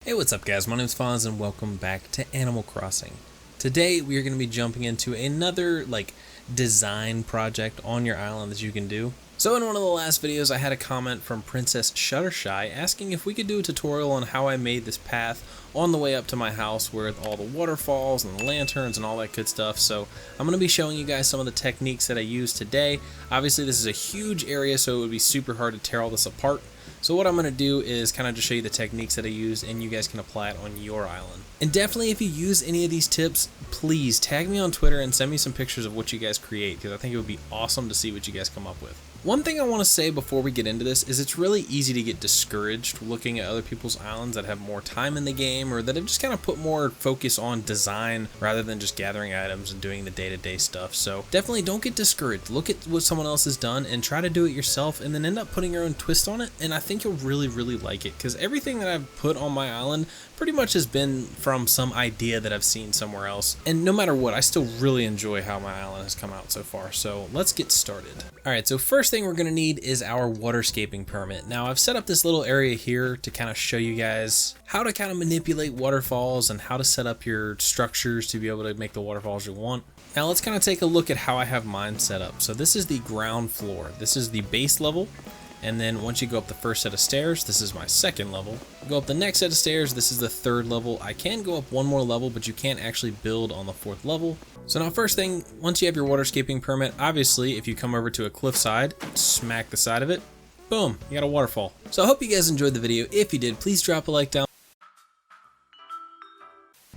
Hey, what's up guys? My name is Fonz and welcome back to Animal Crossing. Today we are going to be jumping into another design project on your island that you can do. So in one of the last videos I had a comment from Princess Shuttershy asking if we could do a tutorial on how I made this path on the way up to my house with all the waterfalls and the lanterns and all that good stuff. So I'm going to be showing you guys some of the techniques that I used today. Obviously this is a huge area, so it would be super hard to tear all this apart. So what I'm going to do is kind of just show you the techniques that I use and you guys can apply it on your island. And definitely if you use any of these tips, please tag me on Twitter and send me some pictures of what you guys create, because I think it would be awesome to see what you guys come up with. One thing I want to say before we get into this is it's really easy to get discouraged looking at other people's islands that have more time in the game or that have just kind of put more focus on design rather than just gathering items and doing the day-to-day stuff. So definitely don't get discouraged. Look at what someone else has done and try to do it yourself and then end up putting your own twist on it, and I think you'll really like it, because everything that I've put on my island pretty much has been from some idea that I've seen somewhere else. And no matter what, I still really enjoy how my island has come out so far. So let's get started. Alright, so first thing we're going to need is our waterscaping permit. Now I've set up this little area here to kind of show you guys how to kind of manipulate waterfalls and how to set up your structures to be able to make the waterfalls you want. Now let's kind of take a look at how I have mine set up. So this is the ground floor. This is the base level. And then once you go up the first set of stairs, this is my second level. Go up the next set of stairs, this is the third level. I can go up one more level, but you can't actually build on the fourth level. So now first thing, once you have your waterscaping permit, obviously if you come over to a cliffside, smack the side of it, boom, you got a waterfall. So I hope you guys enjoyed the video. If you did, please drop a like down.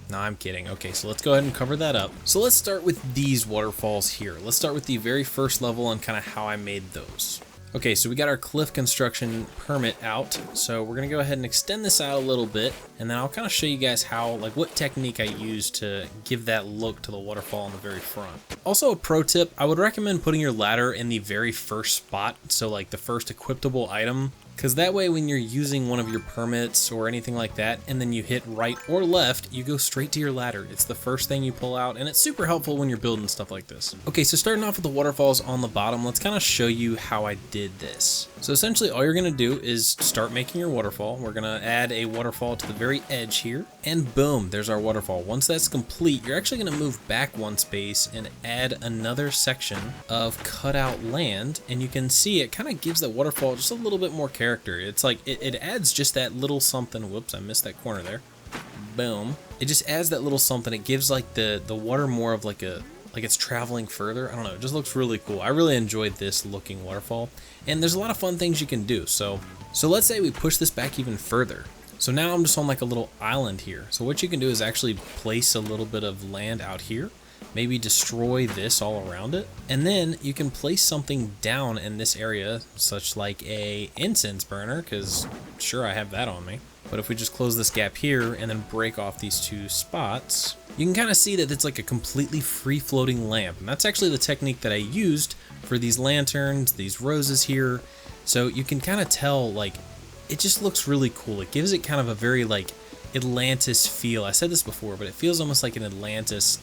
No, I'm kidding. Okay, so let's go ahead and cover that up. So let's start with these waterfalls here. Let's start with the very first level and kind of how I made those. Okay, so we got our cliff construction permit out, so we're gonna go ahead and extend this out a little bit, and then I'll kind of show you guys how, what technique I use to give that look to the waterfall on the very front. Also a pro tip, I would recommend putting your ladder in the very first spot, so the first equipable item, because that way when you're using one of your permits or anything like that, and then you hit right or left, you go straight to your ladder. It's the first thing you pull out, and it's super helpful when you're building stuff like this. Okay, so starting off with the waterfalls on the bottom, let's kind of show you how I did this. So essentially all you're going to do is start making your waterfall. We're going to add a waterfall to the very edge here, and boom, there's our waterfall. Once that's complete, you're actually going to move back one space and add another section of cutout land, and you can see it kind of gives the waterfall just a little bit more character. It's it adds just that little something. Whoops, I missed that corner there. Boom. It just adds that little something. It gives the water more of it's traveling further. I don't know, it just looks really cool. I really enjoyed this looking waterfall, and there's a lot of fun things you can do. So let's say we push this back even further. So now I'm just on a little island here. So what you can do is actually place a little bit of land out here. Maybe destroy this all around it, and then you can place something down in this area, such like a incense burner, because sure, I have that on me. But if we just close this gap here and then break off these two spots, you can kind of see that it's like a completely free floating lamp, and that's actually the technique that I used for these lanterns, these roses here. So you can kind of tell, it just looks really cool. It gives it kind of a very Atlantis feel. I said this before, but it feels almost like an Atlantis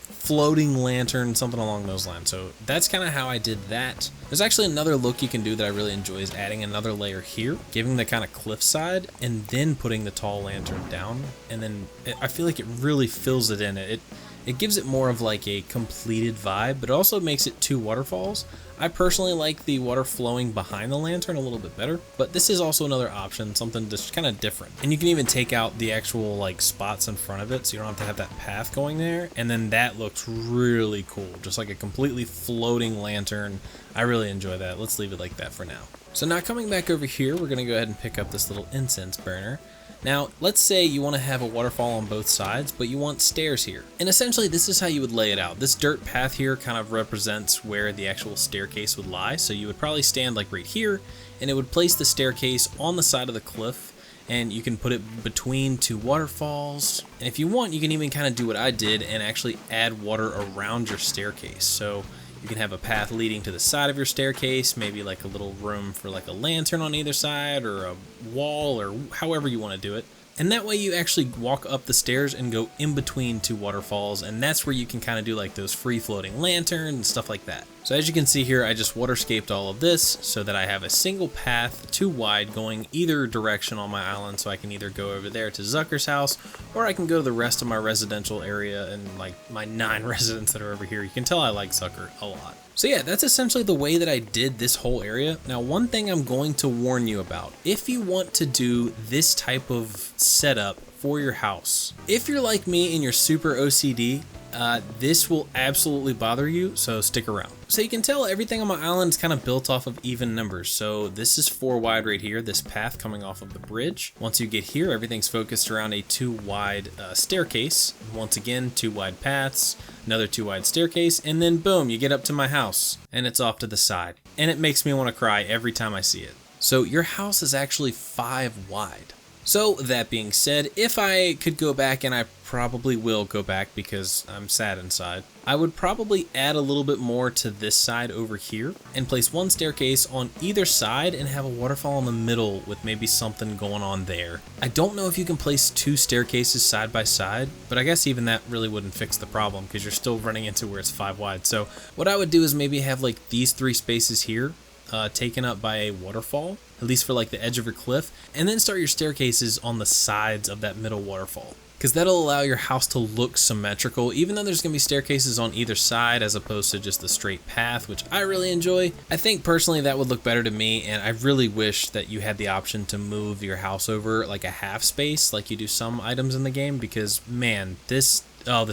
floating lantern, something along those lines. So that's kind of how I did that. There's actually another look you can do that I really enjoy, is adding another layer here, giving the kind of cliff side, and then putting the tall lantern down, and then I feel like it really fills it in. It gives it more of a completed vibe, but it also makes it two waterfalls. I personally like the water flowing behind the lantern a little bit better, but this is also another option, something just kind of different. And you can even take out the actual spots in front of it, so you don't have to have that path going there, and then that looks really cool, just like a completely floating lantern. I really enjoy that. Let's leave it like that for now. So now coming back over here, we're gonna go ahead and pick up this little incense burner. Now, let's say you want to have a waterfall on both sides, but you want stairs here. And essentially, this is how you would lay it out. This dirt path here kind of represents where the actual staircase would lie. So you would probably stand right here, and it would place the staircase on the side of the cliff, and you can put it between two waterfalls. And if you want, you can even kind of do what I did and actually add water around your staircase. So you can have a path leading to the side of your staircase, maybe a little room for a lantern on either side, or a wall, or however you want to do it. And that way you actually walk up the stairs and go in between two waterfalls, and that's where you can kind of do like those free floating lanterns and stuff like that. So as you can see here, I just waterscaped all of this so that I have a single path, 2 wide, going either direction on my island, so I can either go over there to Zucker's house, or I can go to the rest of my residential area and like my 9 residents that are over here. You can tell I like Zucker a lot. So yeah, that's essentially the way that I did this whole area. Now, one thing I'm going to warn you about, if you want to do this type of setup for your house, if you're like me and you're super OCD, this will absolutely bother you, so stick around. So you can tell everything on my island is kind of built off of even numbers. So this is 4 wide right here, this path coming off of the bridge. Once you get here, everything's focused around a 2 wide staircase. Once again, 2 wide paths, another 2 wide staircase, and then boom, you get up to my house and it's off to the side. And it makes me want to cry every time I see it. So your house is actually 5 wide. So that being said, if I could go back, and I probably will go back because I'm sad inside, I would probably add a little bit more to this side over here and place 1 staircase on either side and have a waterfall in the middle with maybe something going on there. I don't know if you can place 2 staircases side by side, but I guess even that really wouldn't fix the problem because you're still running into where it's 5 wide. So what I would do is maybe have like these 3 spaces here taken up by a waterfall, at least for like the edge of your cliff, and then start your staircases on the sides of that middle waterfall, because that'll allow your house to look symmetrical, even though there's going to be staircases on either side as opposed to just the straight path, which I really enjoy. I think personally that would look better to me, and I really wish that you had the option to move your house over like a half space like you do some items in the game, because man, this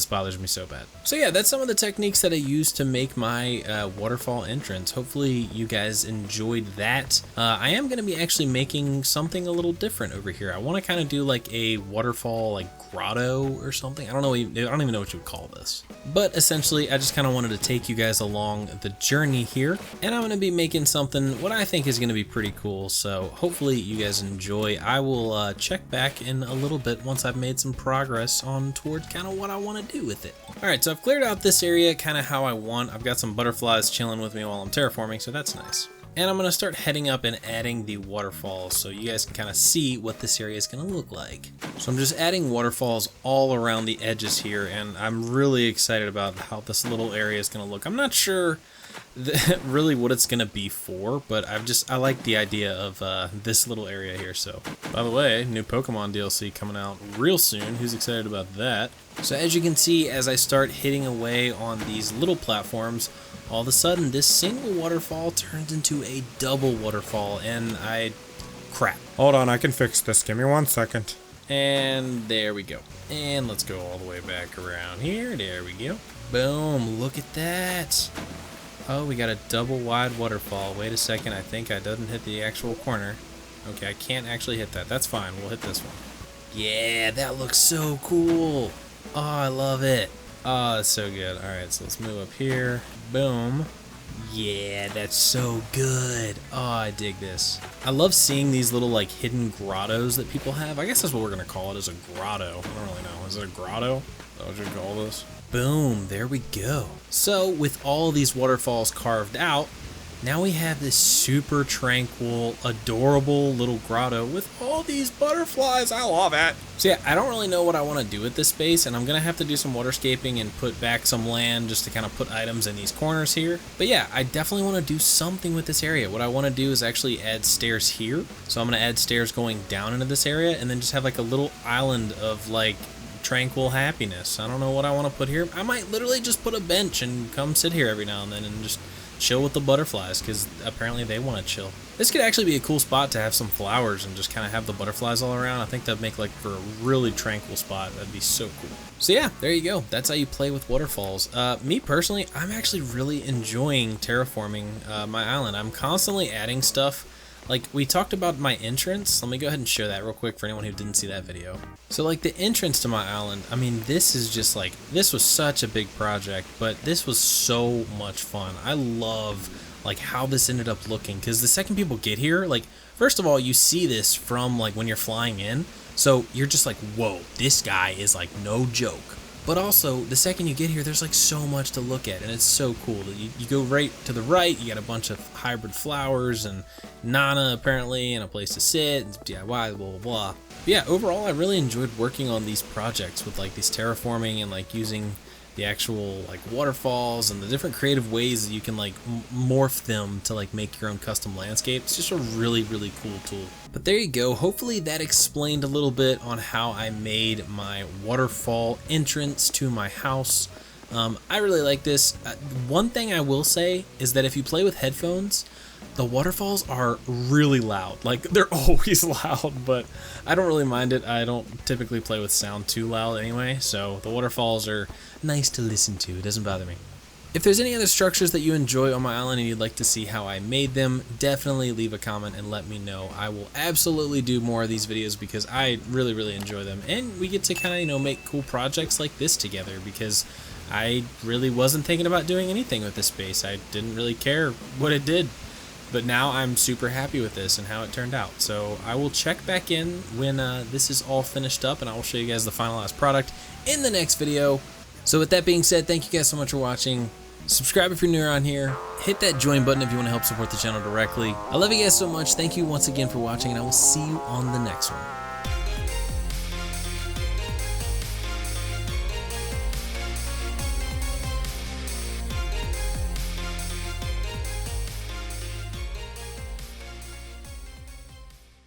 bothers me so bad. So yeah, that's some of the techniques that I used to make my waterfall entrance. Hopefully you guys enjoyed that. I am going to be actually making something a little different over here. I want to kind of do like a waterfall like grotto or something. I don't even know what you would call this. But essentially, I just kind of wanted to take you guys along the journey here, and I'm going to be making something what I think is going to be pretty cool. So hopefully you guys enjoy. I will check back in a little bit once I've made some progress on towards kind of what I want to do with it. Alright, so I've cleared out this area kind of how I want. I've got some butterflies chilling with me while I'm terraforming, so that's nice. And I'm going to start heading up and adding the waterfalls so you guys can kind of see what this area is going to look like. So I'm just adding waterfalls all around the edges here, and I'm really excited about how this little area is going to look. I'm not sure really what it's going to be for, but I like the idea of this little area here. So, by the way, new Pokemon DLC coming out real soon. Who's excited about that? So as you can see, as I start hitting away on these little platforms, all of a sudden this single waterfall turns into a double waterfall, and crap. Hold on, I can fix this. Give me 1 second. And there we go. And let's go all the way back around here. There we go. Boom, look at that. Oh, we got a double wide waterfall. Wait a second, I think I didn't hit the actual corner. Okay, I can't actually hit that. That's fine, we'll hit this one. Yeah, that looks so cool. Oh, I love it. Oh, that's so good. Alright, so let's move up here. Boom. Yeah, that's so good. Oh, I dig this. I love seeing these little like hidden grottos that people have. I guess that's what we're going to call it, is a grotto. I don't really know. Is it a grotto? Is that what you call this? Boom, there we go. So with all these waterfalls carved out, now we have this super tranquil, adorable little grotto with all these butterflies. I love it. So yeah, I don't really know what I want to do with this space, and I'm going to have to do some waterscaping and put back some land just to kind of put items in these corners here. But yeah, I definitely want to do something with this area. What I want to do is actually add stairs here. So I'm going to add stairs going down into this area, and then just have like a little island of like tranquil happiness. I don't know what I want to put here. I might literally just put a bench and come sit here every now and then and just chill with the butterflies, because apparently they want to chill. This could actually be a cool spot to have some flowers and just kind of have the butterflies all around. I think that'd make like for a really tranquil spot. That'd be so cool. So yeah, there you go. That's how you play with waterfalls. Me personally, I'm actually really enjoying terraforming my island. I'm constantly adding stuff. Like, we talked about my entrance. Let me go ahead and share that real quick for anyone who didn't see that video. So, like, the entrance to my island, I mean, this is just, like, this was such a big project, but this was so much fun. I love, like, how this ended up looking, because the second people get here, like, first of all, you see this from, like, when you're flying in, so you're just like, whoa, this guy is, like, no joke. But also, the second you get here, there's like so much to look at, and it's so cool. You go right to the right, you got a bunch of hybrid flowers and Nana apparently, and a place to sit, and DIY, blah blah blah. But yeah, overall, I really enjoyed working on these projects with like these terraforming and like using the actual like waterfalls and the different creative ways that you can like morph them to like make your own custom landscape. It's just a really cool tool. But there you go. Hopefully that explained a little bit on how I made my waterfall entrance to my house. I really like this. One thing I will say is that if you play with headphones, the waterfalls are really loud. Like, they're always loud, but I don't really mind it. I don't typically play with sound too loud anyway, so the waterfalls are nice to listen to. It doesn't bother me. If there's any other structures that you enjoy on my island and you'd like to see how I made them, definitely leave a comment and let me know. I will absolutely do more of these videos because I really enjoy them, and we get to kind of, you know, make cool projects like this together, because I really wasn't thinking about doing anything with this space. I didn't really care what it did. But now I'm super happy with this and how it turned out. So I will check back in when this is all finished up, and I will show you guys the finalized product in the next video. So with that being said, thank you guys so much for watching. Subscribe if you're new around here. Hit that join button if you want to help support the channel directly. I love you guys so much. Thank you once again for watching, and I will see you on the next one.